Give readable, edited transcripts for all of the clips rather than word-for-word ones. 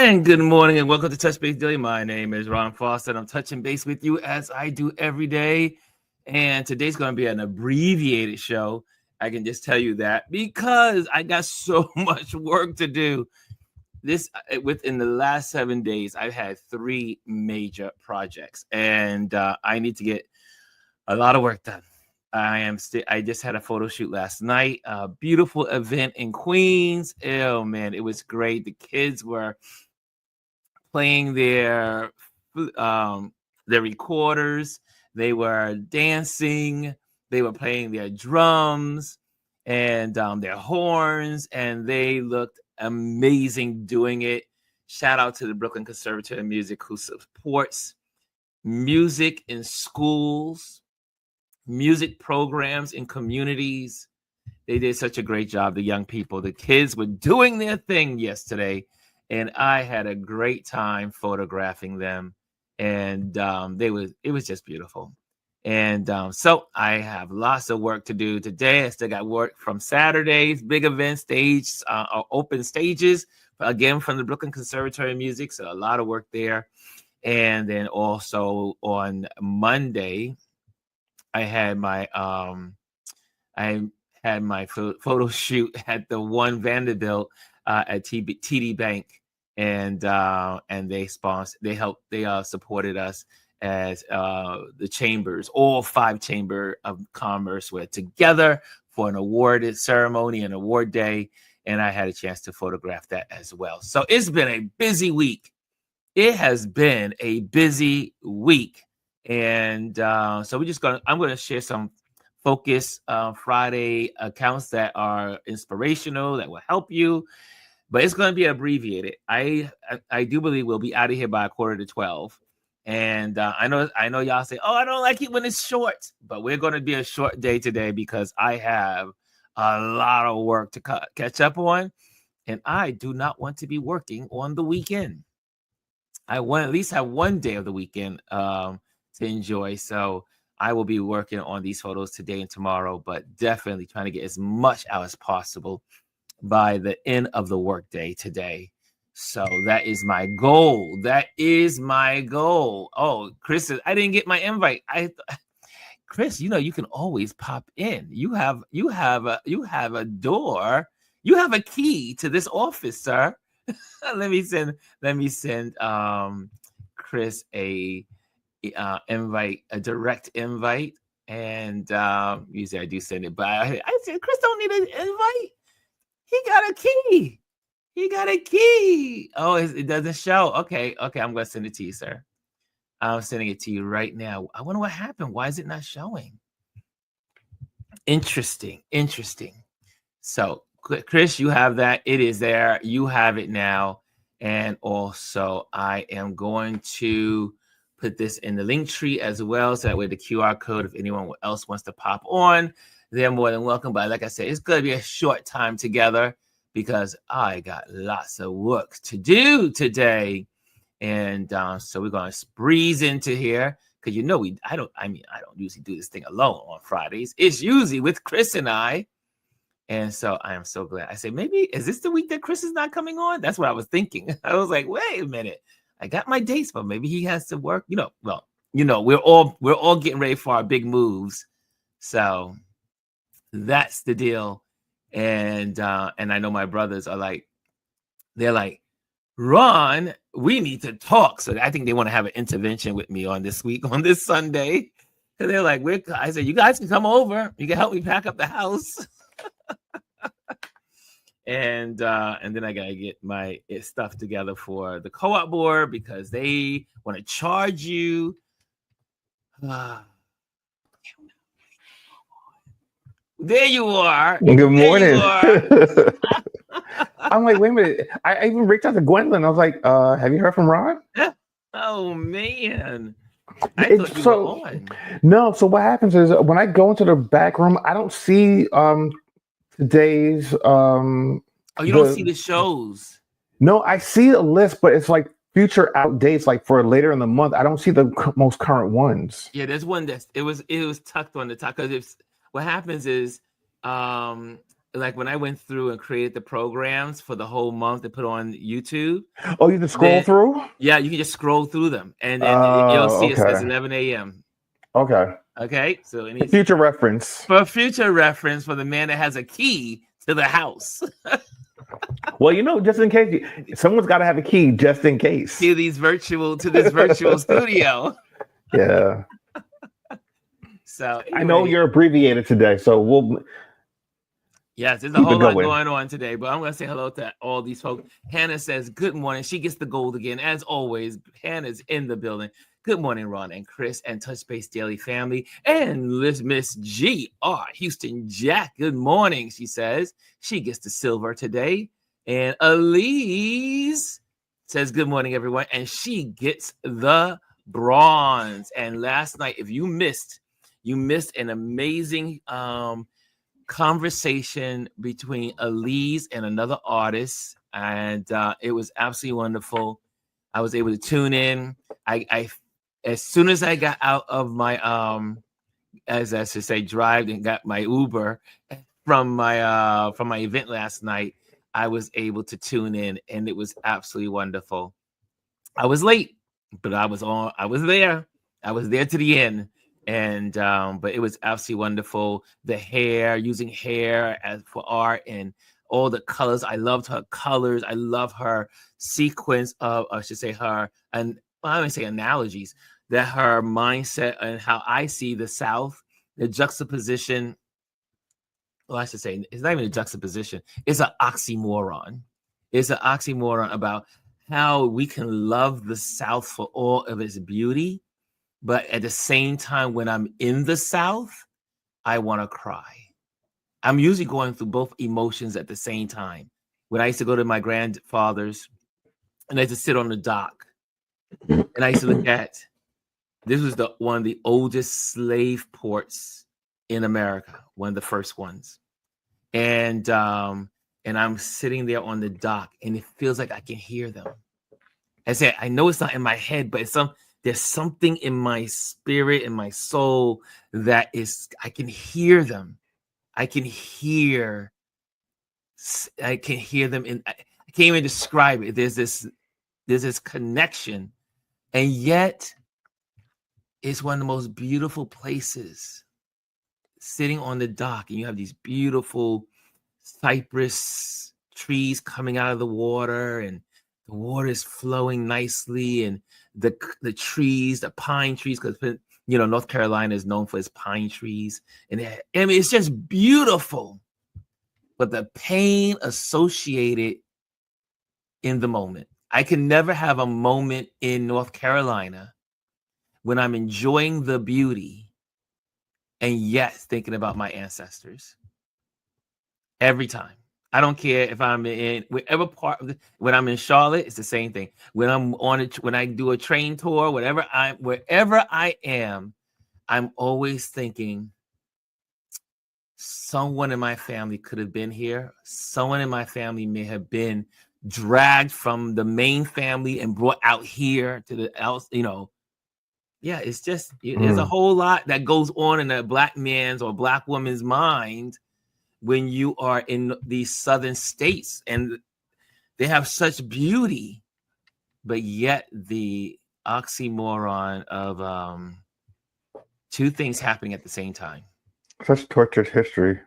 And good morning and welcome to Touch Base Daily. My name is Ron Foster and I'm touching base with you as I do every day. And today's going to be an abbreviated show. I can just tell you that because I got so much work to do. Within the last 7 days, I've had 3 major projects and I need to get a lot of work done. I just had a photo shoot last night, a beautiful event in Queens. Oh man, it was great. The kids were playing their recorders, they were dancing, they were playing their drums and their horns, and they looked amazing doing it. Shout out to the Brooklyn Conservatory of Music, who supports music in schools, music programs in communities. They did such a great job. The young people, the kids were doing their thing yesterday, and I had a great time photographing them. And it was just beautiful. And so I have lots of work to do today. I still got work from Saturday's big event stage, open stages, again, from the Brooklyn Conservatory of Music. So a lot of work there. And then also on Monday, I had my photo shoot at the One Vanderbilt at TD Bank, and they supported us as the chambers, all 5 chamber of commerce were together for an award ceremony and award day, and I had a chance to photograph that as well. So it's been a busy week. It has been a busy week. And so I'm going to share some Focus Friday accounts that are inspirational, that will help you, but it's going to be abbreviated. I do believe we'll be out of here by 11:45. And I know y'all say, oh, I don't like it when it's short, but we're going to be a short day today because I have a lot of work to catch up on, and I do not want to be working on the weekend. I want at least have one day of the weekend to enjoy. So I will be working on these photos today and tomorrow, but definitely trying to get as much out as possible by the end of the workday today. So that is my goal. That is my goal. Oh, Chris, I didn't get my invite. Chris, you can always pop in. You have a door. You have a key to this office, sir. Let me send Chris a direct invite, and usually I do send it, but I said Chris don't need an invite. He got a key. Oh, it doesn't show. Okay, I'm gonna send it to you, sir. I'm sending it to you right now. I wonder what happened. Why is it not showing? Interesting. So Chris, you have that. It is there. You have it now. And also I am going to put this in the link tree as well, so that way the QR code, if anyone else wants to pop on, they're more than welcome. But like I said, it's going to be a short time together because I got lots of work to do today. And so we're going to breeze into here because I don't usually do this thing alone on Fridays. It's usually with Chris and I. And so I am so glad. I say, maybe is this the week that Chris is not coming on? That's what I was thinking. I was like, wait a minute. I got my dates, but maybe he has to work. We're all getting ready for our big moves. So that's the deal. And I know my brothers they're like, Ron, we need to talk. So I think they want to have an intervention with me on this week, on this Sunday. Because they're like, I said, you guys can come over. You can help me pack up the house. And then I gotta get my stuff together for the co-op board because they want to charge you. There you are. Good morning. I'm like, wait a minute. I even reached out to Gwendolyn. I was like, have you heard from Ron? Oh man. I thought you were on. No, so what happens is when I go into the back room, I don't see today's you don't see the shows. No, I see a list, but it's like future out dates, like for later in the month. I don't see the most current ones. Yeah, there's one that it was tucked on the top because what happens is like when I went through and created the programs for the whole month to put on YouTube. Oh, you just scroll through? Yeah, you can just scroll through them, and then you'll see it says 11 a.m. Okay. Okay, so for future reference. For future reference, for the man that has a key to the house. Well, just in case someone's got to have a key, just in case. To this virtual studio. Yeah. So anyway, I know you're abbreviated today, so we'll. Yes, there's a whole lot going on today, but I'm going to say hello to all these folks. Hannah says, good morning. She gets the gold again. As always, Hannah's in the building. Good morning, Ron and Chris and Touch Base Daily family. And Miss G.R. Houston Jack, good morning, she says. She gets the silver today. And Elise says, good morning, everyone. And she gets the bronze. And last night, if you missed an amazing conversation between Elise and another artist, and it was absolutely wonderful. I was able to tune in. I as soon as I got out of my as I should say, drive and got my Uber from my event last night, I was able to tune in, and it was absolutely wonderful. I was late, but I was there. I was there to the end. And but it was absolutely wonderful. The hair, using hair as for art, and all the colors. I loved her colors. I love her sequence of, I should say, her, and I don't say analogies, that her mindset and how I see the South, the juxtaposition. Well, I should say it's not even a juxtaposition. It's an oxymoron. It's an oxymoron about how we can love the South for all of its beauty, but at the same time, when I'm in the South, I want to cry. I'm usually going through both emotions at the same time. When I used to go to my grandfather's, and I used to sit on the dock, and I used to look at, this was one of the oldest slave ports in America, one of the first ones. And I'm sitting there on the dock, and it feels like I can hear them. I said, I know it's not in my head, but there's something in my spirit and my soul that is, I can hear them. I can hear them, and I can't even describe it. There's this connection, and yet it's one of the most beautiful places, sitting on the dock, and you have these beautiful cypress trees coming out of the water, and the water is flowing nicely, and the trees, the pine trees, because North Carolina is known for its pine trees, and it's just beautiful. But the pain associated in the moment, I can never have a moment in North Carolina when I'm enjoying the beauty and yet thinking about my ancestors. Every time. I don't care if I'm in whatever part of when I'm in Charlotte, it's the same thing. When I'm when I do a train tour, wherever I am, I'm always thinking someone in my family could have been here. Someone in my family may have been dragged from the main family and brought out here to the else, Yeah, it's just there's a whole lot that goes on in a Black man's or Black woman's mind when you are in these southern states, and they have such beauty, but yet the oxymoron of two things happening at the same time. Such tortured history.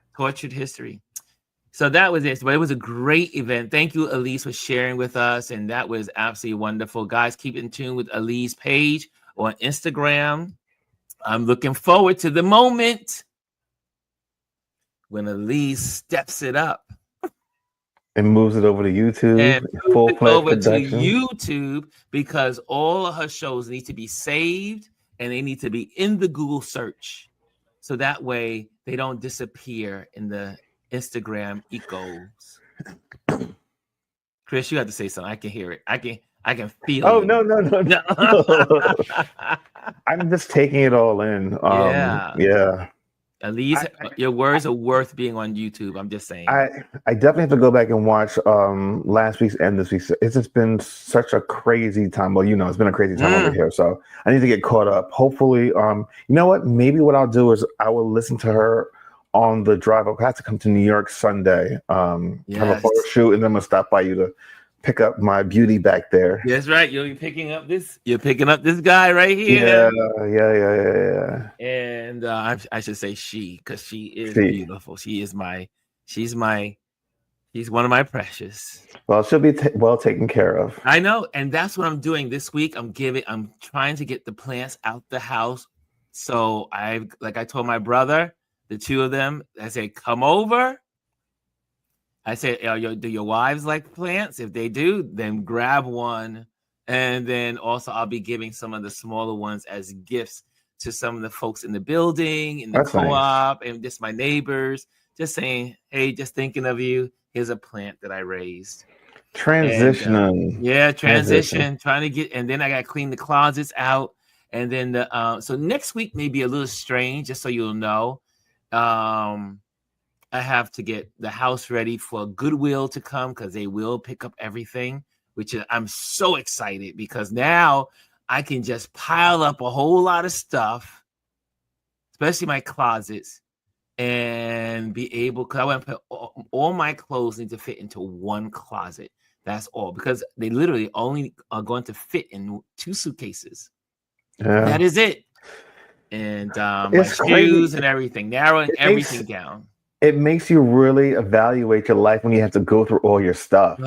So that was it. But it was a great event. Thank you, Elise, for sharing with us, and that was absolutely wonderful. Guys, keep in tune with Elise's page on Instagram. I'm looking forward to the moment when Elise steps it up and moves it over to YouTube, and full-fledged production. To YouTube, because all of her shows need to be saved and they need to be in the Google search, so that way they don't disappear in the Instagram ecos. Chris, you have to say something. I can hear it. I can feel it. Oh, no. I'm just taking it all in. Yeah. Elise, your words are worth being on YouTube. I'm just saying. I definitely have to go back and watch last week's and this week's. It's just been such a crazy time. Well, it's been a crazy time over here. So I need to get caught up. Hopefully, you know what? Maybe what I'll do is I will listen to her on the drive up. I have to come to New York Sunday. Have a photo shoot, and then I'm gonna stop by you to pick up my beauty back there. That's right. You're picking up this. You're picking up this guy right here. Yeah. And I should say she, because she is beautiful. She's one of my precious. Well, she'll be well taken care of. I know, and that's what I'm doing this week. I'm trying to get the plants out the house. So I told my brother, the two of them, I said, come over. I said, do your wives like plants? If they do, then grab one. And then also I'll be giving some of the smaller ones as gifts to some of the folks in the building, in the co-op, and just my neighbors, just saying, hey, just thinking of you. Here's a plant that I raised. Transitioning. Transition. Trying to get, and then I got to clean the closets out. And then so next week may be a little strange, just so you'll know. I have to get the house ready for Goodwill to come, because they will pick up everything, which I'm so excited, because now I can just pile up a whole lot of stuff, especially my closets, and be able, because I want to put all my clothes need to fit into one closet. That's all, because they literally only are going to fit in 2 suitcases. Yeah. That is it. And my shoes and everything, narrowing everything down. It makes you really evaluate your life when you have to go through all your stuff.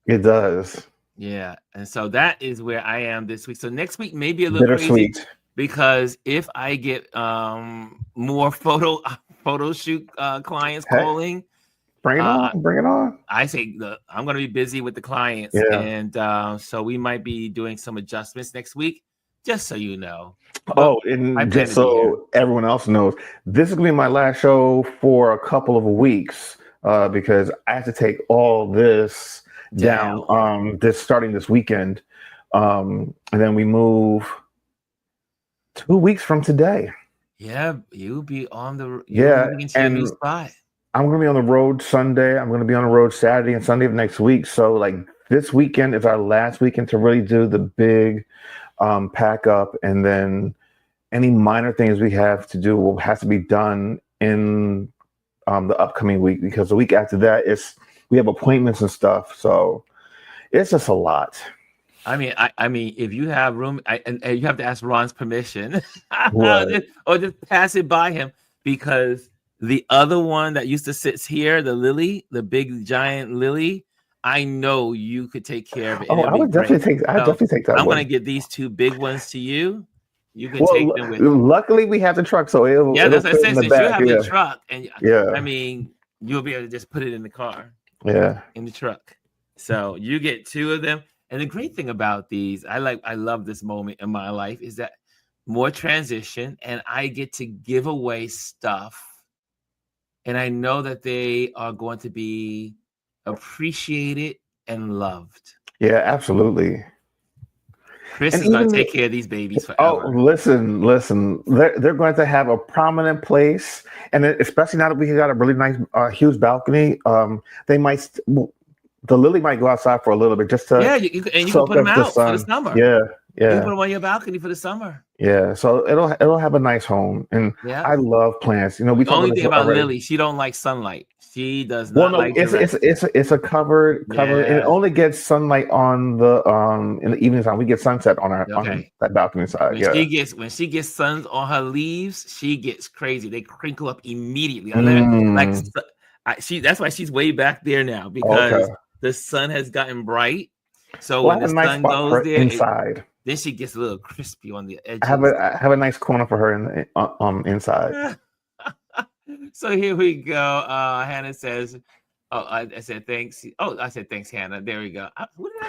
It does. Yeah. And so that is where I am this week. So next week may be a little crazy, sweet, because if I get more photo shoot clients calling, bring it on. I say, I'm going to be busy with the clients. Yeah. And so we might be doing some adjustments next week, just so you know. And just so everyone else knows, this is going to be my last show for a couple of weeks, because I have to take all this down starting this weekend. And then we move 2 weeks from today. Yeah, you'll be on the and new spot. I'm going to be on the road Sunday. I'm going to be on the road Saturday and Sunday of next week. So like this weekend is our last weekend to really do the big pack up. And then any minor things we have to do will have to be done in the upcoming week, because the week after that we have appointments and stuff. So it's just a lot. I mean, if you have room, and you have to ask Ron's permission, or just pass it by him, because the other one that used to sit here, the Lily, the big giant Lily, I know you could take care of it. I would definitely take that. I'm going to get these 2 big ones to you. You can take them with you. Luckily, we have the truck, so that's what I said. Since you have the truck, and I mean, you'll be able to just put it in the car. Yeah, in the truck. So you get 2 of them. And the great thing about these, I love this moment in my life, is that more transition, and I get to give away stuff. And I know that they are going to be appreciated and loved. Yeah, absolutely. Chris is going to take care of these babies forever. Oh, listen. They're going to have a prominent place. And especially now that we got a really nice, huge balcony, they might... the Lily might go outside for a little bit just to you can put them out for the summer. Yeah. You can put them on your balcony for the summer. Yeah, so it'll have a nice home, and I love plants. You know, the only thing about Lily, she don't like sunlight. She does not like. It's a covered, and it only gets sunlight on the in the evening time. We get sunset on on that balcony side. When she gets sun on her leaves, she gets crazy. They crinkle up immediately. That's why she's way back there now, because the sun has gotten bright. So when the sun goes there inside, then she gets a little crispy on the edges. I have a nice corner for her in the inside. So here we go. Hannah says, I said thanks. I said thanks, Hannah. There we go.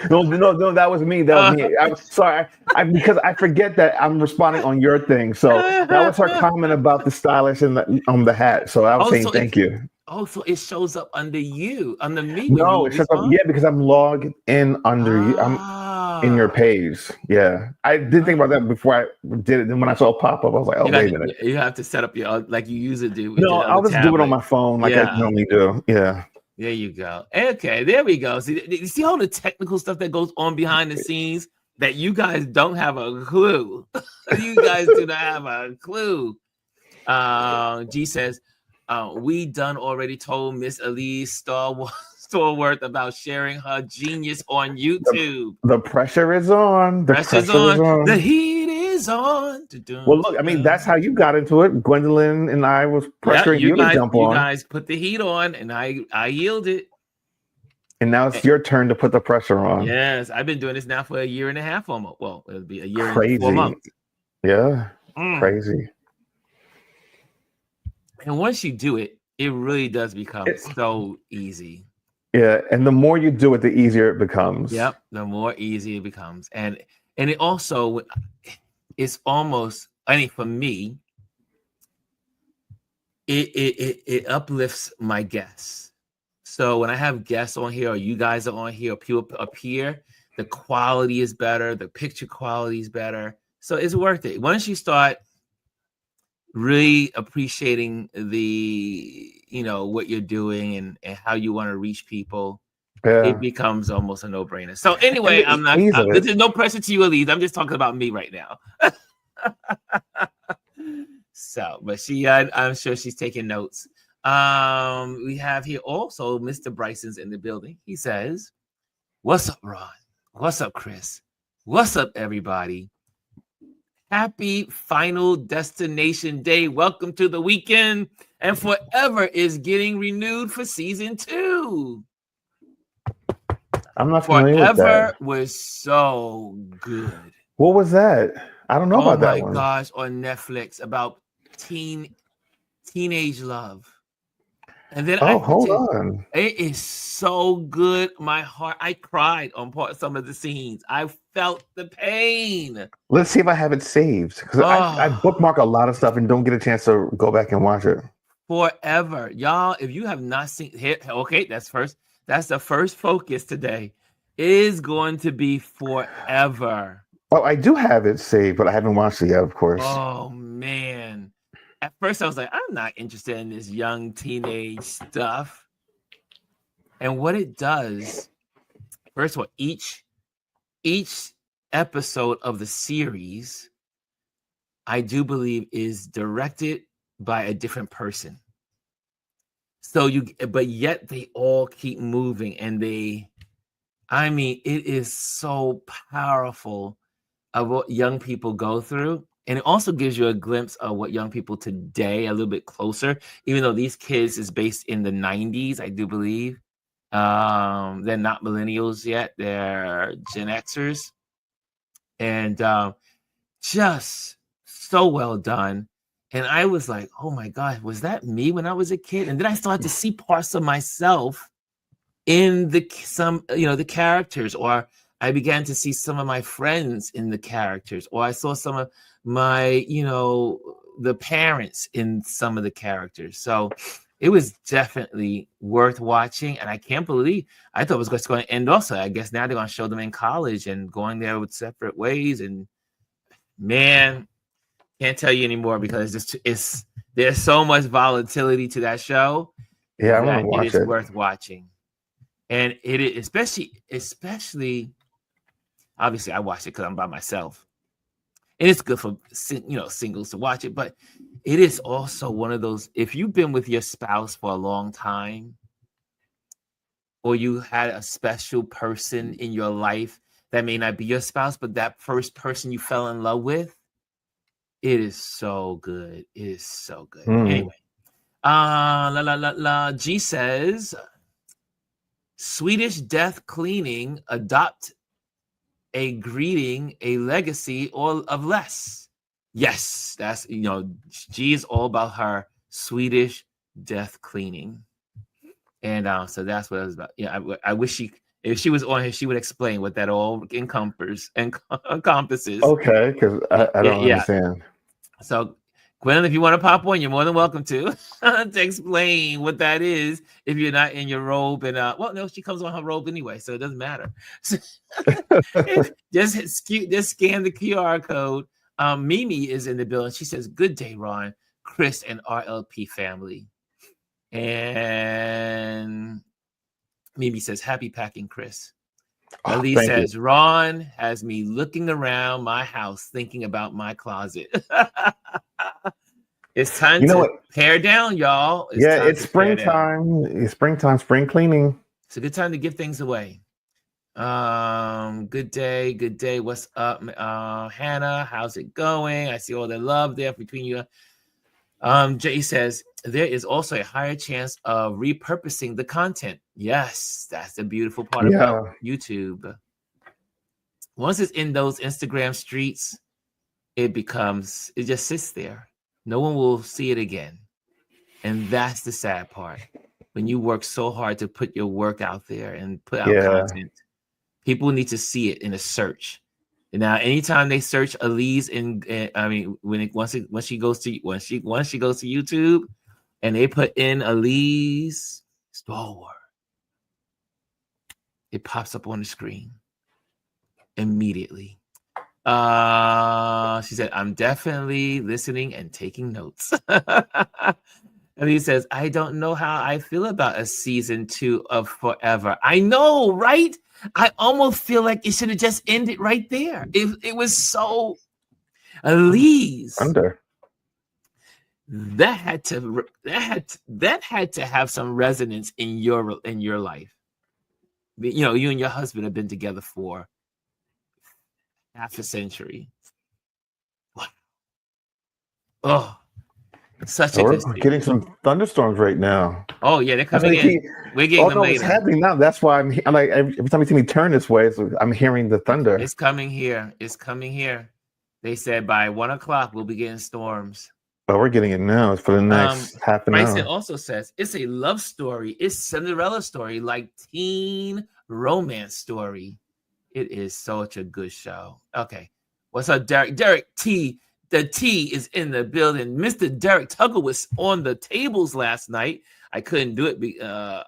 No, that was me. That was me. I'm sorry. Because I forget that I'm responding on your thing. So that was her comment about the stylish and the hat. So I was saying thank you. Oh, so it shows up under me. No, it shows up. Yeah, because I'm logged in under you. I'm in your page. Yeah, I did think about that before I did it. Then when I saw it pop up, I was like, wait a minute. You have to set up your like you usually do. No, I'll just do it on my phone like I normally do. Yeah. There you go. Okay, there we go. See, you see all the technical stuff that goes on behind the scenes that you guys don't have a clue. You guys do not have a clue. G says, we done already told Miss Elise Stallworth about sharing her genius on YouTube. The pressure is on. The Pressure's pressure is on. on. The heat is on. Well, look, I mean, that's how you got into it. Gwendolyn and I was pressuring you to jump on. You guys put the heat on, and I yielded. And now it's your turn to put the pressure on. Yes, I've been doing this now for a year and a half almost. Well, it'll be a year and 4 months. Yeah, crazy. And once you do it, it really does become so easy. Yeah, and the more you do it, the easier it becomes. Yep, the more easy it becomes. And it also, it's almost, I mean, for me, it uplifts my guests. So when I have guests on here, or you guys are on here, or people up here, the quality is better, the picture quality is better. So it's worth it. Once you start really appreciating the, what you're doing and how you want to reach people, it becomes almost a no-brainer. So anyway, there's no pressure to you, Elise. I'm just talking about me right now. So, but I'm sure she's taking notes. We have here also Mr. Bryson's in the building. He says, "What's up, Ron? What's up, Chris? What's up, everybody? Happy Final Destination Day. Welcome to the weekend. And Forever is getting renewed for season 2. I'm not familiar with that. Forever was so good. What was that? I don't know about that one. Oh my gosh, on Netflix about teenage love. And then hold on. It is so good. My heart, I cried on some of the scenes. I felt the pain. Let's see if I have it saved. Because I bookmark a lot of stuff and don't get a chance to go back and watch it. Forever. Y'all, if you have not seen it, okay, that's the first focus today. It is going to be Forever. Oh, I do have it saved, but I haven't watched it yet, of course. Oh, man. At first, I was like, I'm not interested in this young teenage stuff. And what it does, first of all, each episode of the series, I do believe, is directed by a different person. So but yet they all keep moving, and it is so powerful of what young people go through. And it also gives you a glimpse of what young people today, a little bit closer, even though these kids is based in the 90s, I do believe. They're not millennials yet. They're Gen Xers. And just so well done. And I was like, oh my God, was that me when I was a kid? And then I started to see parts of myself in the characters, or I began to see some of my friends in the characters, or I saw some of my, the parents in some of the characters. So it was definitely worth watching. And I can't believe, I thought it was just going to end also. I guess now they're going to show them in college and going there with separate ways. And man, can't tell you anymore because there's so much volatility to that show. Yeah, I want to watch it. It is worth watching. And it is especially, obviously I watched it because I'm by myself. And it's good for, singles to watch it. But it is also one of those, if you've been with your spouse for a long time, or you had a special person in your life that may not be your spouse, but that first person you fell in love with, it is so good. It is so good. Anyway, G says, Swedish death cleaning, adopt a greeting, a legacy, or of less. Yes, that's, G is all about her Swedish death cleaning. And so that's what it was about. Yeah, I wish if she was on here, she would explain what that all encompasses. Okay, because I don't understand. So, Gwendolyn, if you want to pop on, you're more than welcome to explain what that is if you're not in your robe. And no, she comes on her robe anyway, so it doesn't matter. just scan the QR code. Mimi is in the building. She says, "Good day, Ron, Chris, and RLP family." And Mimi says, "Happy packing, Chris." Elise says, "Ron has me looking around my house thinking about my closet." It's time You know to what? tear down, y'all. It's Yeah, time it's to tear down. springtime. It's springtime, spring cleaning. It's a good time to give things away. Good day, good day. What's up, Hannah? How's it going? I see all the love there between you. Jay says there is also a higher chance of repurposing the content. Yes, that's the beautiful part about YouTube. Once it's in those Instagram streets, it just sits there. No one will see it again. And that's the sad part. When you work so hard to put your work out there and put out content, people need to see it in a search. And now, anytime they search Elise, once she goes to YouTube, and they put in Elise Stalwart, it pops up on the screen immediately. She said, "I'm definitely listening and taking notes." And he says, "I don't know how I feel about a season 2 of Forever." I know, right? I almost feel like it should have just ended right there. It was so Elise. Under. That had to have some resonance in your life. You know, you and your husband have been together for half a century. Oh, such a good We're getting some thunderstorms right now. Oh yeah, they're coming in. We're getting them later. It's happening now. That's why I'm like, every time you see me turn this way, I'm hearing the thunder. It's coming here. It's coming here. They said by 1 o'clock we'll be getting storms. Oh, we're getting it now. It's for the next half an hour. Bryson also says it's a love story. It's Cinderella story, like teen romance story. It is such a good show. Okay, what's up, Derek? Derek T. The T is in the building. Mr. Derek Tuggle was on the tables last night. I couldn't do it. I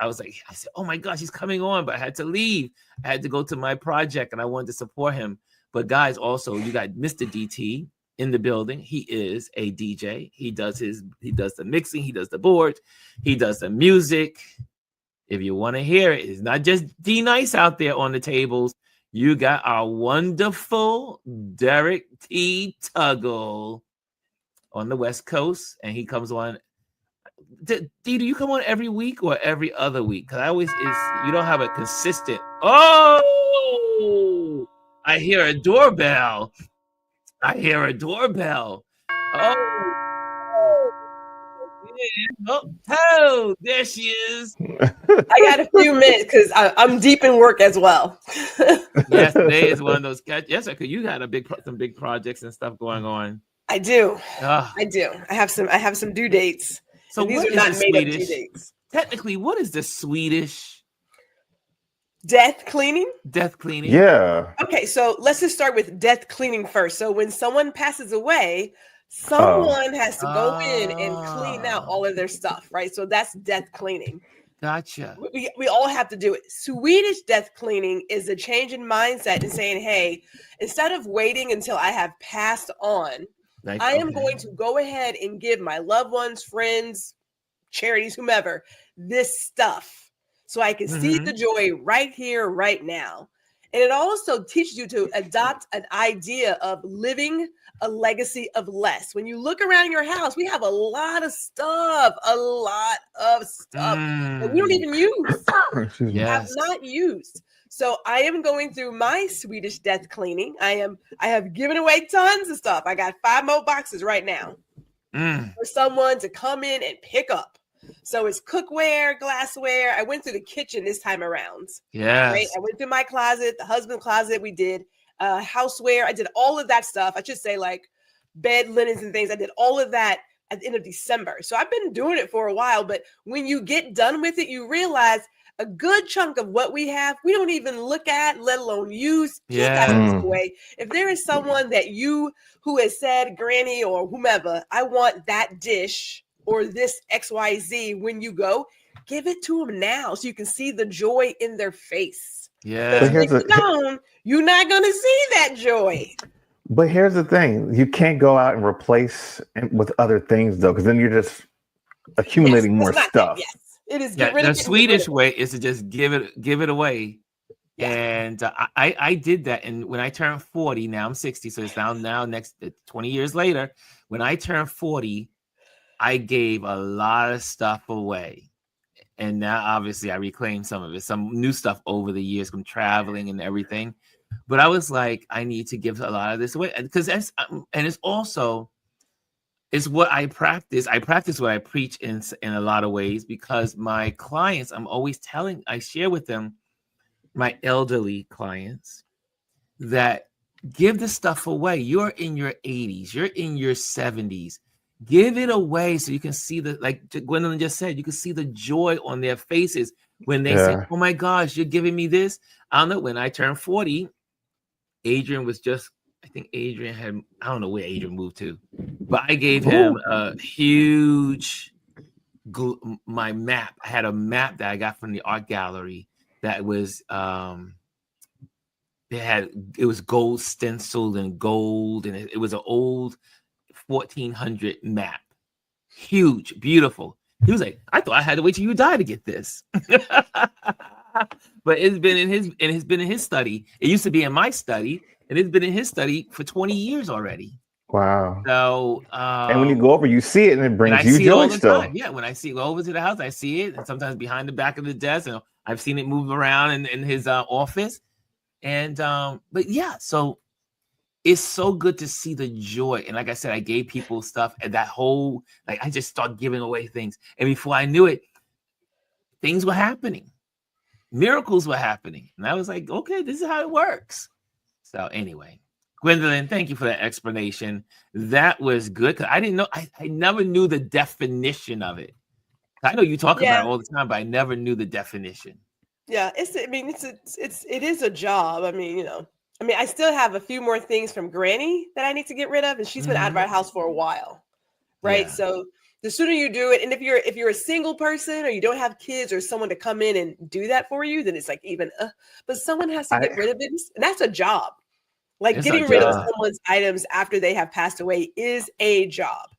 was like, I said, oh my gosh, he's coming on, but I had to leave. I had to go to my project, and I wanted to support him. But guys, also you got Mr. DT in the building. He is a DJ. He does the mixing. He does the board. He does the music. If you want to hear it, it's not just D Nice out there on the tables. You got our wonderful Derek T. Tuggle on the West Coast, and he comes on. D, do you come on every week or every other week? Because you don't have a consistent. Oh, I hear a doorbell. Oh, there she is. I got a few minutes because I'm deep in work as well. Yes, today is one of those. Yes, because you got some big projects and stuff going on. I do. I do. I have some due dates. So these are not made up due dates. Technically, what is the Swedish death cleaning? Death cleaning. Yeah. Okay, so let's just start with death cleaning first. So when someone passes away, someone has to go in and clean out all of their stuff, right? So that's death cleaning. Gotcha. We all have to do it. Swedish death cleaning is a change in mindset and saying, hey, instead of waiting until I have passed on, I am going to go ahead and give my loved ones, friends, charities, whomever, this stuff so I can see the joy right here, right now. And it also teaches you to adopt an idea of living a legacy of less. When you look around your house, we have a lot of stuff that we don't even use. Have not used. So I am going through my Swedish death cleaning. I have given away tons of stuff. I got 5 more boxes right now for someone to come in and pick up. So it's cookware, glassware. I went through the kitchen this time around. Yeah. Right? I went through my closet, the husband closet. We did houseware. I did all of that stuff. I should say like bed linens and things. I did all of that at the end of December. So I've been doing it for a while. But when you get done with it, you realize a good chunk of what we have, we don't even look at, let alone use. Away. If there is someone that who has said, Granny or whomever, I want that dish or this XYZ when you go, give it to them now so you can see the joy in their face. Yeah. If you don't, you're not going to see that joy. But here's the thing. You can't go out and replace with other things, though, because then you're just accumulating more stuff. It is. The Swedish way is to just give it away. Yeah. And I did that. And when I turned 40, now I'm 60, so it's now next 20 years later. When I turned 40, I gave a lot of stuff away. And now obviously I reclaimed some of it, some new stuff over the years from traveling and everything. But I was like, I need to give a lot of this away, because that's and it's also it's what I practice. I practice what I preach in a lot of ways, because my clients, I share with them, my elderly clients, that give the stuff away. You're in your 80s, you're in your 70s. Give it away so you can see like Gwendolyn just said, you can see the joy on their faces when they say, oh my gosh, you're giving me this. I don't know, when I turned 40, I think Adrian had, I don't know where Adrian moved to, but I gave him a huge, my map. I had a map that I got from the art gallery that was, it was gold stenciled and gold, and it was an old 1400 map. Huge, beautiful. He was like, I thought I had to wait till you die to get this. But it's been in his study. It used to be in my study, and it's been in his study for 20 years already. Wow. So and when you go over, you see it, and it brings you joy still. Time. Yeah, when I go over to the house, I see it, and sometimes behind the back of the desk, and I've seen it move around in his office. And but yeah, so it's so good to see the joy. And like I said, I gave people stuff, and that whole, like, I just started giving away things. And before I knew it, things were happening. Miracles were happening. And I was like, okay, this is how it works. So anyway, Gwendolyn, thank you for that explanation. That was good, because I didn't know, I never knew the definition of it. I know you talk about it all the time, but I never knew the definition. Yeah, it is a job. I mean, I still have a few more things from Granny that I need to get rid of, and she's been out of our house for a while, right? Yeah. So the sooner you do it, and if you're a single person or you don't have kids or someone to come in and do that for you, then it's like even, but someone has to get rid of it, and that's a job. Like getting rid of someone's items after they have passed away is a job,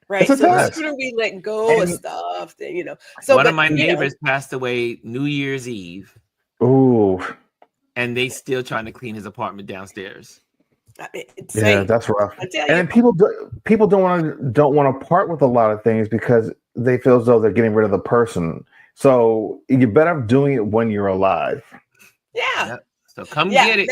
right? So the sooner we let go of stuff, then So one of my neighbors passed away New Year's Eve. Ooh. And they still trying to clean his apartment downstairs. Yeah, that's rough. And people don't want to part with a lot of things because they feel as though they're getting rid of the person. So you're better doing it when you're alive. Yeah. Yep. So come get it.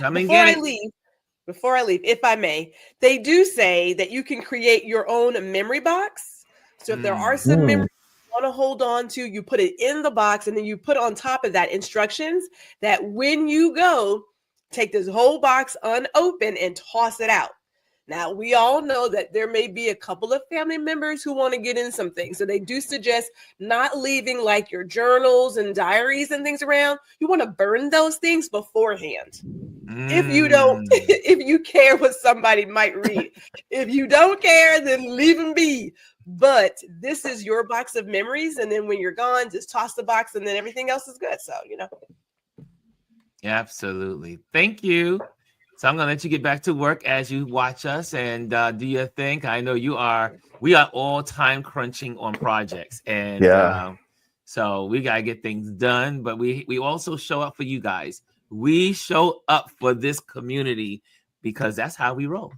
Now, before I leave, if I may, they do say that you can create your own memory box. So if there are some memories want to hold on to, you put it in the box, and then you put on top of that instructions that when you go, take this whole box unopened and toss it out. Now, we all know that there may be a couple of family members who want to get in some things. So they do suggest not leaving like your journals and diaries and things around. You want to burn those things beforehand. If you don't, if you care what somebody might read. If you don't care, then leave them be. But this is your box of memories. And then when you're gone, just toss the box, and then everything else is good. So, Absolutely. Thank you. So I'm going to let you get back to work as you watch us and do your thing. I know we are all time crunching on projects. And so we got to get things done. But we also show up for you guys. We show up for this community because that's how we roll.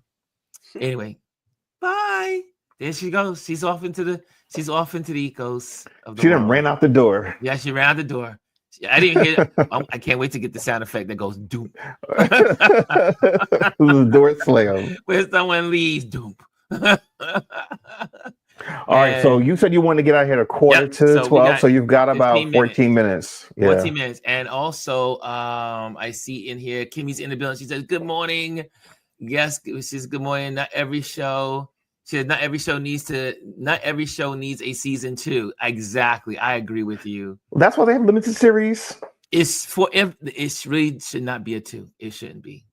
Anyway, bye. There she goes. She's off into the ecos of the She world. done ran out the door. Yeah, she ran out the door. I didn't hear. I can't wait to get the sound effect that goes doom. The door slam. When someone leaves, doom. All right. So you said you wanted to get out here at 11:45. So you've got about 14 minutes. Yeah. 14 minutes. And also, I see in here, Kimmy's in the building. She says, "Good morning." Yes, she says, "Good morning." Not every show. She said, not every show needs a season 2. Exactly. I agree with you. That's why they have limited series. It really should not be a 2. It shouldn't be.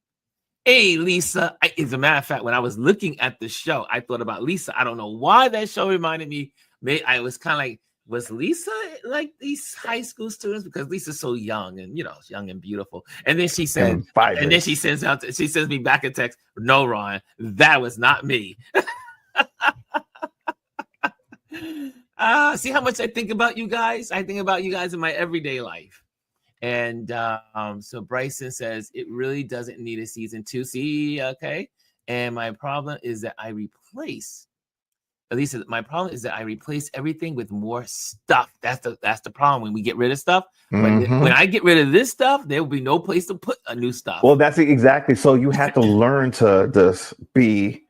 Hey, Lisa. As a matter of fact, when I was looking at the show, I thought about Lisa. I don't know why that show reminded me. I was kind of like, was Lisa like these high school students? Because Lisa's so young and young and beautiful. And then she said, and then she sends me back a text. No, Ron, that was not me. See how much I think about you guys? I think about you guys in my everyday life. And so Bryson says it really doesn't need a season 2. See, okay. And my problem is that I replace. At least my problem is that I replace everything with more stuff. That's the problem when we get rid of stuff. When I get rid of this stuff, there will be no place to put a new stuff. Well, that's exactly. So you have to learn to just be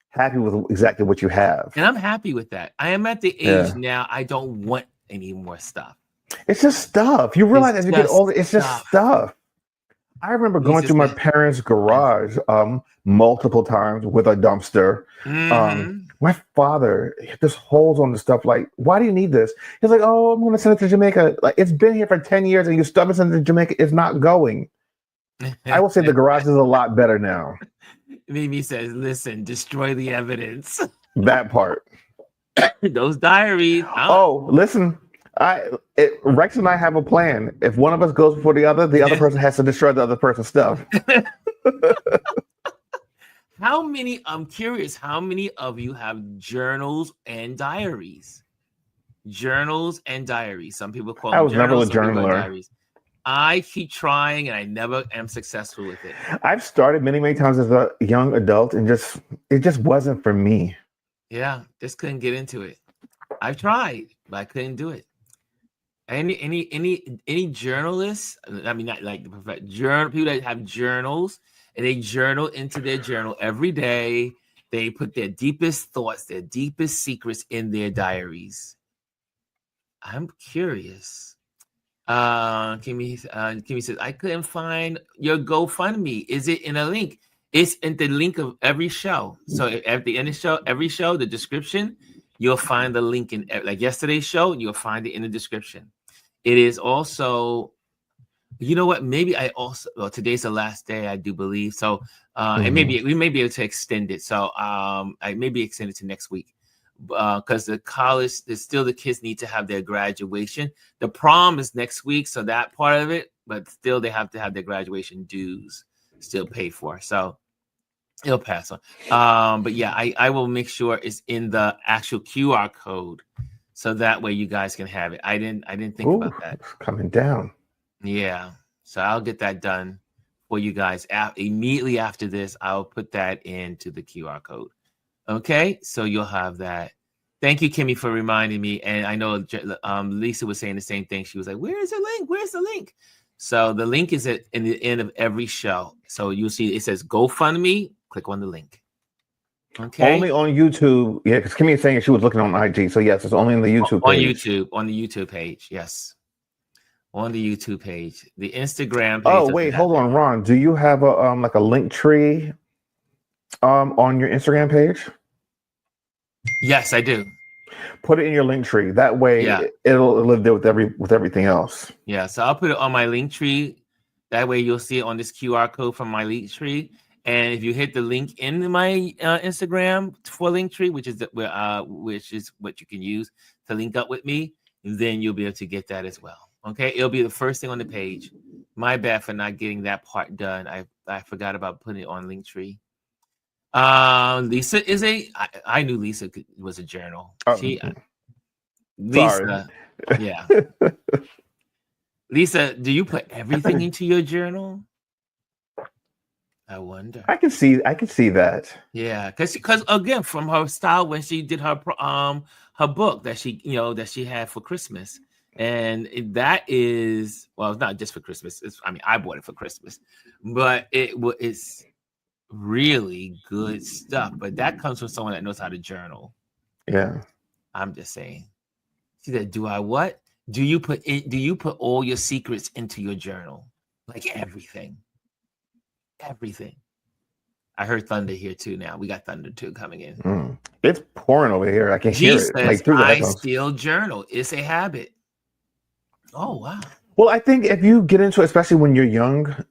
happy with exactly what you have. And I'm happy with that. I am at the age now. I don't want any more stuff. It's just stuff. You realize as you get older, it's just stuff. I remember going through my parents' garage multiple times with a dumpster. My father, there's holes on the stuff. Like, why do you need this? He's like, oh, I'm going to send it to Jamaica. Like, it's been here for 10 years and you still haven't sent it to Jamaica. It's not going. I will say the garage is a lot better now. Mimi says, listen, destroy the evidence. That part. Those diaries. Oh, listen. Rex and I have a plan. If one of us goes before the other person has to destroy the other person's stuff. I'm curious, how many of you have journals and diaries? Journals and diaries. Some people call them I was journals, never a journaler. I keep trying and I never am successful with it. I've started many, many times as a young adult and it just wasn't for me. Yeah, just couldn't get into it. I've tried, but I couldn't do it. Any journalists? I mean, not like the journal people that have journals and they journal into their journal every day. They put their deepest thoughts, their deepest secrets in their diaries. I'm curious. Kimmy says, I couldn't find your GoFundMe. Is it in a link? It's in the link of every show. So at the end of the show, every show, the description, you'll find the link in like yesterday's show, you'll find it in the description. It is also, you know what? Maybe today's the last day, I do believe. So and maybe we may be able to extend it. So I maybe extend it to next week. Because the college, the kids need to have their graduation. The prom is next week, so that part of it, but still they have to have their graduation dues still paid for. So it'll pass on. But yeah, I will make sure it's in the actual QR code, so that way you guys can have it. I didn't think about that. It's coming down. Yeah, so I'll get that done for you guys. Immediately after this, I'll put that into the QR code. Okay, so you'll have that. Thank you, Kimmy, for reminding me. And I know Lisa was saying the same thing. She was like, "Where's the link? Where's the link?" So the link is in the end of every show. So you'll see it says GoFundMe. Click on the link. Okay. Only on YouTube. Yeah, because Kimmy is saying she was looking on IG. So yes, it's only on the YouTube page. On the YouTube page. Yes. On the YouTube page. The Instagram page. Oh, wait, hold on, Ron. Do you have a like a link tree on your Instagram page? Yes, I do. Put it in your link tree. That way it'll live there with everything else. Yeah, so I'll put it on my link tree. That way you'll see it on this QR code from my link tree. And if you hit the link in my Instagram for link tree, which is what you can use to link up with me, then you'll be able to get that as well. Okay, it'll be the first thing on the page. My bad for not getting that part done. I forgot about putting it on Linktree. Lisa is I knew Lisa was a journal. Lisa, yeah. Lisa, do you put everything into your journal? I wonder. I can see that. Yeah, because again, from her style when she did her book that she had for Christmas, and that is it's not just for Christmas. I bought it for Christmas, but it's really good stuff. But that comes from someone that knows how to journal. Yeah, I'm just saying. She said, "Do I what? Do you put all your secrets into your journal, like everything?" Everything. I heard thunder here too. Now we got thunder too coming in. It's pouring over here. I can hear it. Like through the headphones. I still journal. It's a habit. Oh wow. Well, I think if you get into it, especially when you're younger,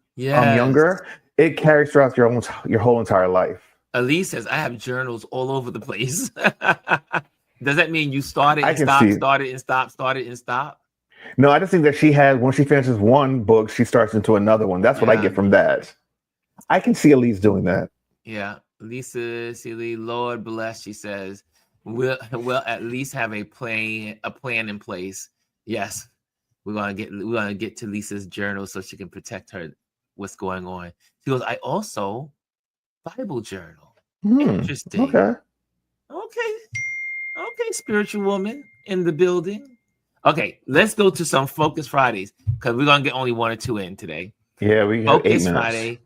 it carries throughout your whole entire life. Elise says, "I have journals all over the place." Does that mean you started and stopped, started and stopped, started and stopped? No, I just think that when she finishes one book, she starts into another one. That's what I get from that. I can see Elise doing that. Yeah. Lisa Seeley, Lord bless, she says, we'll at least have a plan in place. Yes. we're gonna get to Lisa's journal so she can protect her what's going on. She goes, I also Bible journal. Interesting. Okay, spiritual woman in the building. Okay, let's go to some Focus Fridays because we're gonna get only 1 or 2 in today. Yeah, we have 8 minutes. Friday.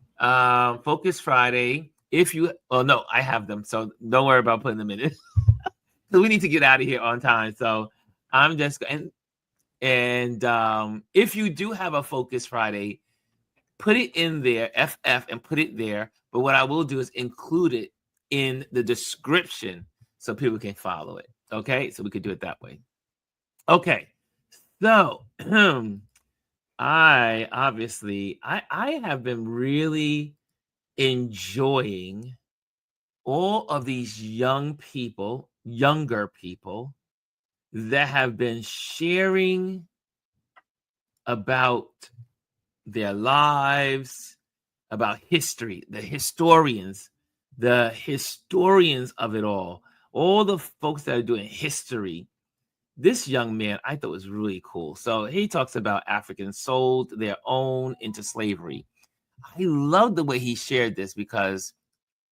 Focus Friday. If you, no, I have them, so don't worry about putting them in it. So we need to get out of here on time. So I'm just and if you do have a Focus Friday, put it in there, FF, and put it there. But what I will do is include it in the description so people can follow it. Okay, so we could do it that way. Okay, so I have been really enjoying all of these younger people that have been sharing about their lives, about history, the historians of it all the folks that are doing history. This young man I thought was really cool. So he talks about Africans sold their own into slavery. I love the way he shared this because,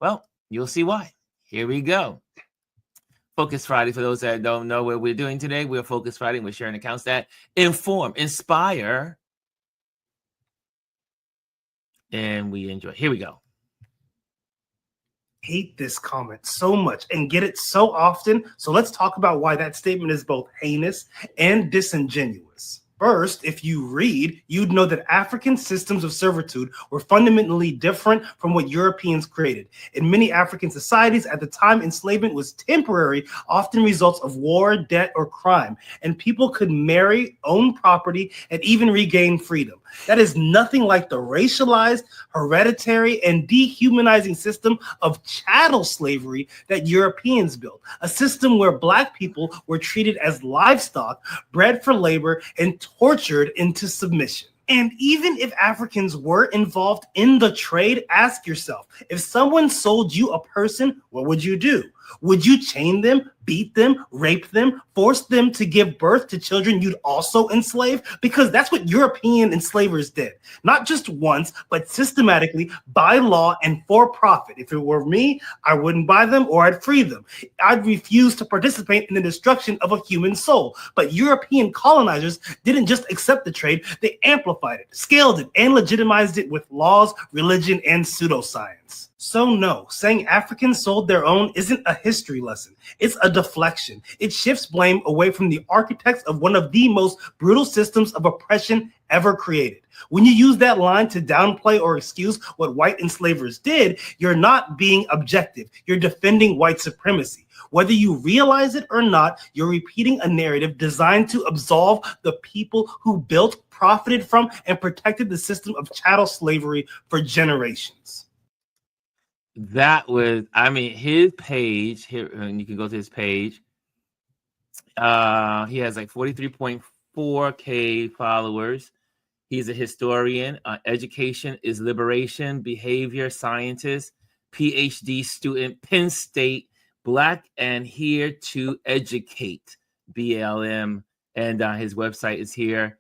well, you'll see why. Here we go. Focus Friday, for those that don't know what we're doing today, we're Focus Friday and we're sharing accounts that inform, inspire, and we enjoy. Here we go. Hate this comment so much and get it so often. So let's talk about why that statement is both heinous and disingenuous. First, if you read, you'd know that African systems of servitude were fundamentally different from what Europeans created. In many African societies at the time, enslavement was temporary, often results of war, debt, or crime, and people could marry, own property, and even regain freedom. That is nothing like the racialized, hereditary, and dehumanizing system of chattel slavery that Europeans built, a system where Black people were treated as livestock, bred for labor, and tortured into submission. And even if Africans were involved in the trade, ask yourself, if someone sold you a person, what would you do? Would you chain them, beat them, rape them, force them to give birth to children you'd also enslave? Because that's what European enslavers did. Not just once, but systematically, by law and for profit. If it were me, I wouldn't buy them or I'd free them. I'd refuse to participate in the destruction of a human soul. But European colonizers didn't just accept the trade, they amplified it, scaled it, and legitimized it with laws, religion, and pseudoscience. So no, saying Africans sold their own isn't a history lesson. It's a deflection. It shifts blame away from the architects of one of the most brutal systems of oppression ever created. When you use that line to downplay or excuse what white enslavers did, you're not being objective. You're defending white supremacy. Whether you realize it or not, you're repeating a narrative designed to absolve the people who built, profited from, and protected the system of chattel slavery for generations. That was, his page here, and you can go to his page. He has like 43.4K followers. He's a historian. Education is liberation, behavior scientist, PhD student, Penn State, Black and here to educate, BLM. And his website is here.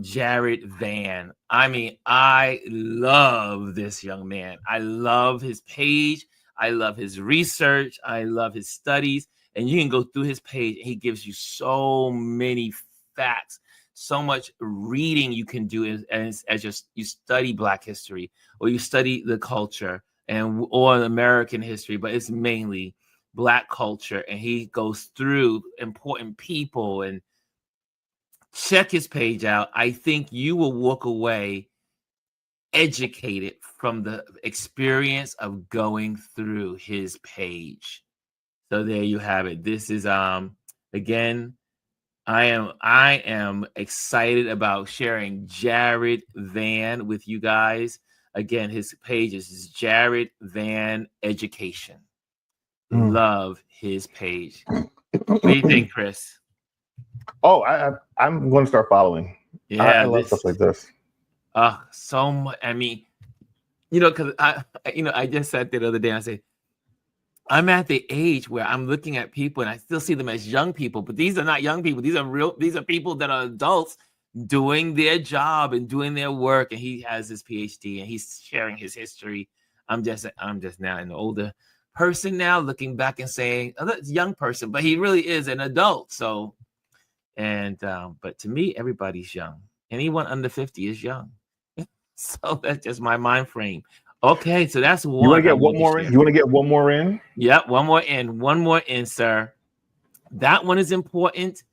Jared Van. I love this young man. I love his page. I love his research. I love his studies. And you can go through his page. And he gives you so many facts, so much reading you can do as you study Black history or you study the culture or American history, but it's mainly Black culture. And he goes through important people and check his page out. I think you will walk away educated from the experience of going through his page. So there you have it. This is again, I am excited about sharing Jared Van with you guys. Again, his page is Jared Van Education. Love his page. What do you think, Chris? Oh, I'm going to start following. Yeah, I love stuff like this. So much. Because I just sat there the other day and I said, I'm at the age where I'm looking at people and I still see them as young people, but these are not young people. These are people that are adults doing their job and doing their work, and he has his PhD and he's sharing his history. I'm just now an older person now looking back and saying, oh, that's a young person, but he really is an adult. So, and but to me, everybody's young. Anyone under 50 is young. So that's just my mind frame. Okay, so that's one. You want to get one more in? You want to get one more in? Yep, one more in, sir. That one is important.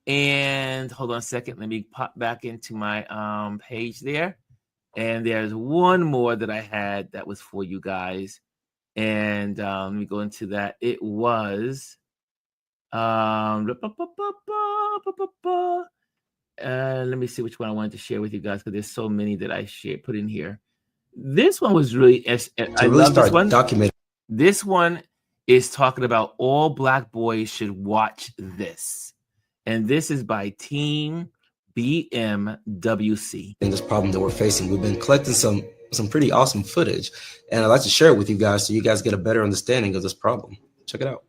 And hold on a second. Let me pop back into my page there. And there's one more that I had that was for you guys. And let me go into that. It was let me see which one I wanted to share with you guys, because there's so many that I put in here. This one was really I love this one. Document. This one is talking about all Black boys should watch this. And this is by Team BMWC. In this problem that we're facing, we've been collecting some pretty awesome footage, and I'd like to share it with you guys so you guys get a better understanding of this problem. Check it out.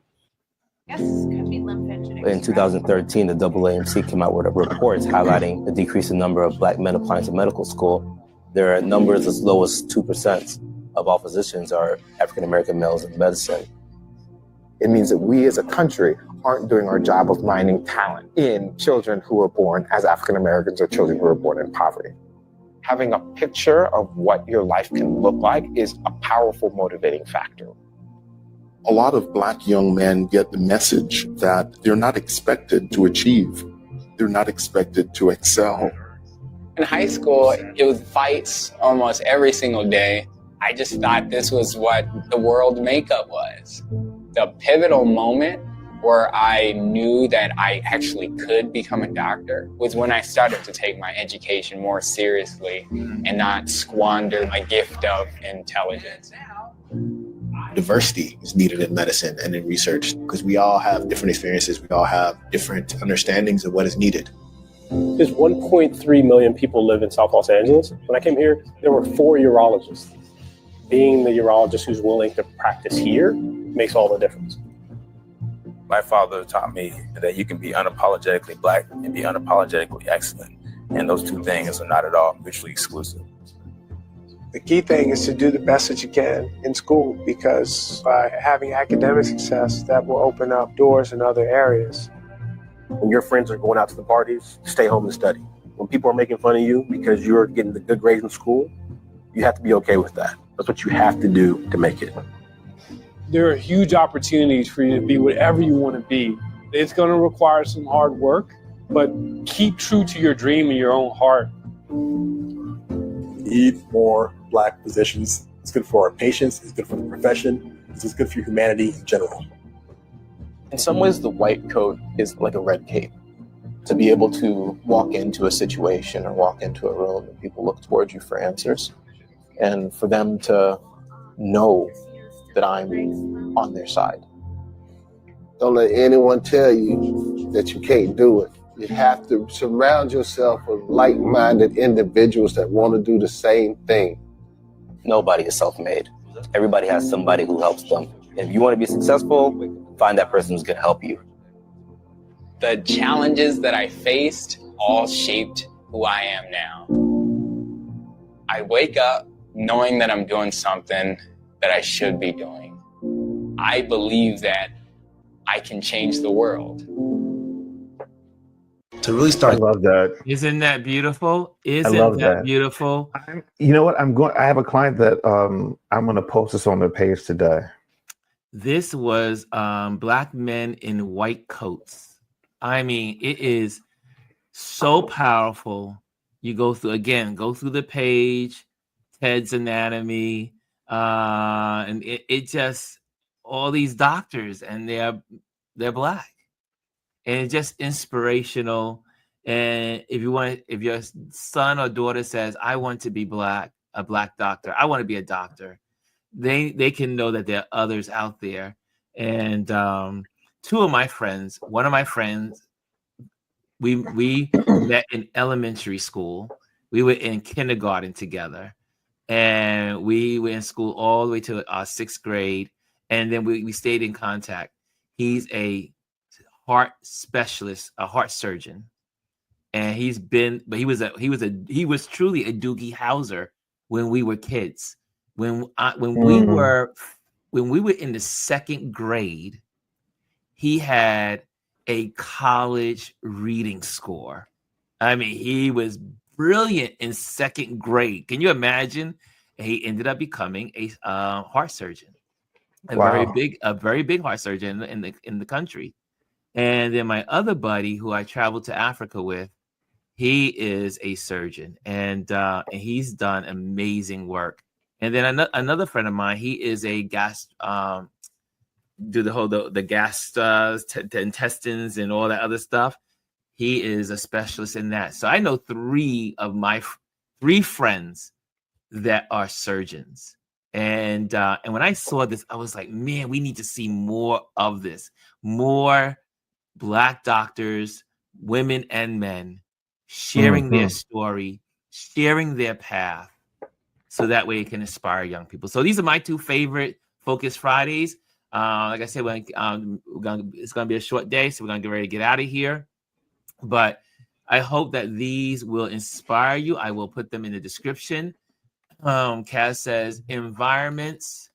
Yes, could be lymphadengitis. In 2013, the AAMC came out with a report highlighting the decreasing number of Black men applying to medical school. There are numbers as low as 2% of all physicians are African-American males in medicine. It means that we as a country aren't doing our job of mining talent in children who are born as African Americans or children who are born in poverty. Having a picture of what your life can look like is a powerful motivating factor. A lot of Black young men get the message that they're not expected to achieve. They're not expected to excel. In high school, it was fights almost every single day. I just thought this was what the world makeup was. The pivotal moment where I knew that I actually could become a doctor was when I started to take my education more seriously and not squander my gift of intelligence. Diversity is needed in medicine and in research because we all have different experiences. We all have different understandings of what is needed. There's 1.3 million people live in South Los Angeles. When I came here, there were 4 urologists. Being the urologist who's willing to practice here makes all the difference. My father taught me that you can be unapologetically Black and be unapologetically excellent. And those two things are not at all mutually exclusive. The key thing is to do the best that you can in school, because by having academic success, that will open up doors in other areas. When your friends are going out to the parties, stay home and study. When people are making fun of you because you're getting the good grades in school, you have to be okay with that. That's what you have to do to make it. There are huge opportunities for you to be whatever you want to be. It's going to require some hard work, but keep true to your dream and your own heart. Need more Black physicians. It's good for our patients, it's good for the profession, it's good for humanity in general. In some ways, the white coat is like a red cape. To be able to walk into a situation or walk into a room and people look towards you for answers, and for them to know that I'm on their side. Don't let anyone tell you that you can't do it. You have to surround yourself with like-minded individuals that want to do the same thing. Nobody is self-made. Everybody has somebody who helps them. If you want to be successful, find that person who's going to help you. The challenges that I faced all shaped who I am now. I wake up knowing that I'm doing something that I should be doing. I believe that I can change the world. To really start. I love that. Isn't that beautiful? Isn't that beautiful? You know what? I have a client that I'm going to post this on their page today. This was Black men in white coats. I mean, it is so powerful. You go through the page, Ted's Anatomy, and it just all these doctors, and they're Black, and it's just inspirational. And if your son or daughter says, "I want to be Black, a Black doctor. I want to be a doctor," they can know that there are others out there. And one of my friends, we met in elementary school. We were in kindergarten together, and we were in school all the way to our 6th grade. And then we stayed in contact. He's a heart specialist, a heart surgeon. and he was truly a Doogie Howser when we were kids. When we were in the second grade, he had a college reading score. I mean, he was brilliant in second grade. Can you imagine? He ended up becoming a heart surgeon, a very big heart surgeon in the country. And then my other buddy, who I traveled to Africa with, he is a surgeon, and he's done amazing work. And then another friend of mine, he is a gas do the gas the intestines and all that other stuff. He is a specialist in that. So I know three of my three friends that are surgeons. And when I saw this, I was like, man, we need to see more of this. More Black doctors, women and men, sharing their story, sharing their path, so that way it can inspire young people. So these are my two favorite Focus Fridays. Like I said, it's going to be a short day, so we're going to get ready to get out of here. But I hope that these will inspire you. I will put them in the description. Kaz says, environments,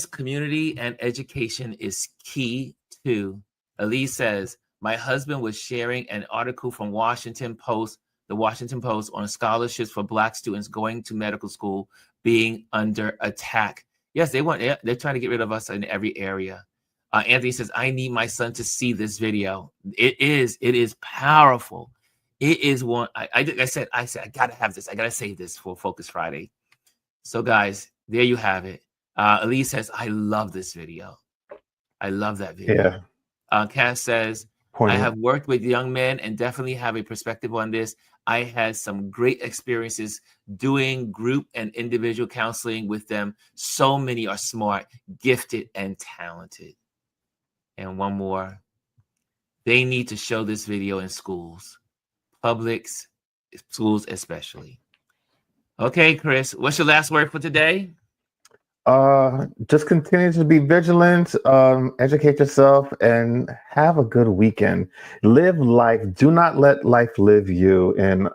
community, and education is key too. Elise says, my husband was sharing an article from the Washington Post on scholarships for Black students going to medical school being under attack. Yes, they're trying to get rid of us in every area. Anthony says, I need my son to see this video. It is powerful. It is one. I said, I gotta have this. I gotta save this for Focus Friday. So guys, there you have it. Elise says, I love this video. I love that video. Yeah. Cass says, I have worked with young men and definitely have a perspective on this. I had some great experiences doing group and individual counseling with them. So many are smart, gifted, and talented. And one more. They need to show this video in schools, publics, schools especially. Okay, Chris, what's your last word for today? Just continue to be vigilant, educate yourself, and have a good weekend. Live life. Do not let life live you. And,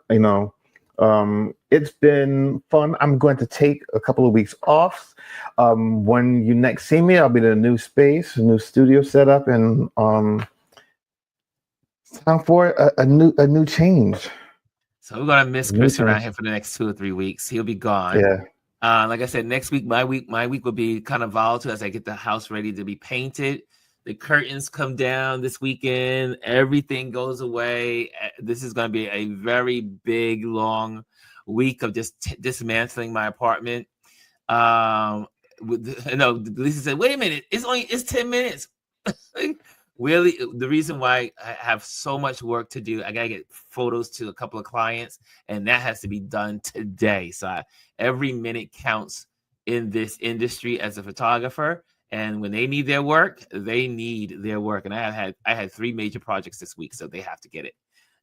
it's been fun. I'm going to take a couple of weeks off. When you next see me, I'll be in a new space, a new studio setup, and it's time for a new change. So we're going to miss Chris around here for the next 2 or 3 weeks. He'll be gone. Yeah. Like I said, next week, my week will be kind of volatile as I get the house ready to be painted. The curtains come down this weekend. Everything goes away. This is going to be a very big, long week of just dismantling my apartment. Lisa said, wait a minute, it's 10 minutes. Really, the reason why I have so much work to do, I gotta get photos to a couple of clients, and that has to be done today. So every minute counts in this industry as a photographer. And when they need their work, they need their work. And I had 3 major projects this week, so they have to get it.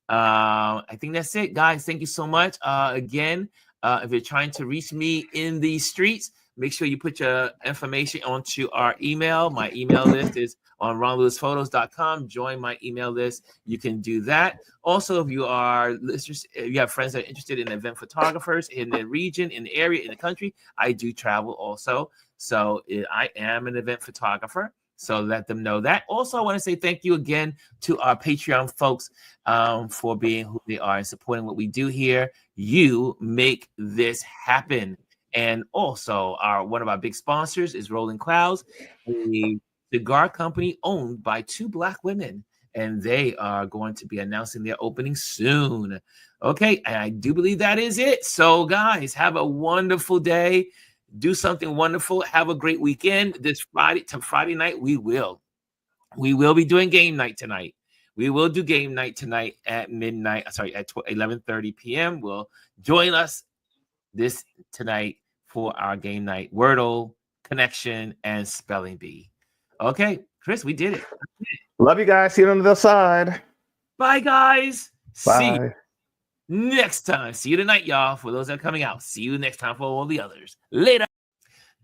I think that's it, guys. Thank you so much. Again, if you're trying to reach me in these streets, make sure you put your information onto our email. My email list is on ronlewisphotos.com. Join my email list. You can do that. Also, if you are listeners, if you have friends that are interested in event photographers in the region, in the area, in the country, I do travel also. So I am an event photographer. So let them know that. Also, I want to say thank you again to our Patreon folks for being who they are and supporting what we do here. You make this happen. And also, one of our big sponsors is Rolling Clouds, a cigar company owned by 2 Black women, and they are going to be announcing their opening soon. Okay, and I do believe that is it. So, guys, have a wonderful day. Do something wonderful. Have a great weekend. This Friday night, we will be doing game night tonight. We will do game night tonight at midnight. Sorry, at 11:30 p.m. Will join us this tonight for our game night Wordle, Connection, and Spelling Bee. Okay, Chris, we did it. Love you guys. See you on the other side. Bye, guys. Bye. See you next time. See you tonight, y'all. For those that are coming out, see you next time for all the others. Later.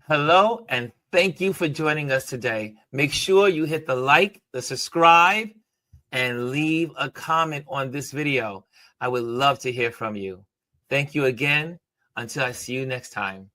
Hello, and thank you for joining us today. Make sure you hit the like, the subscribe, and leave a comment on this video. I would love to hear from you. Thank you again. Until I see you next time.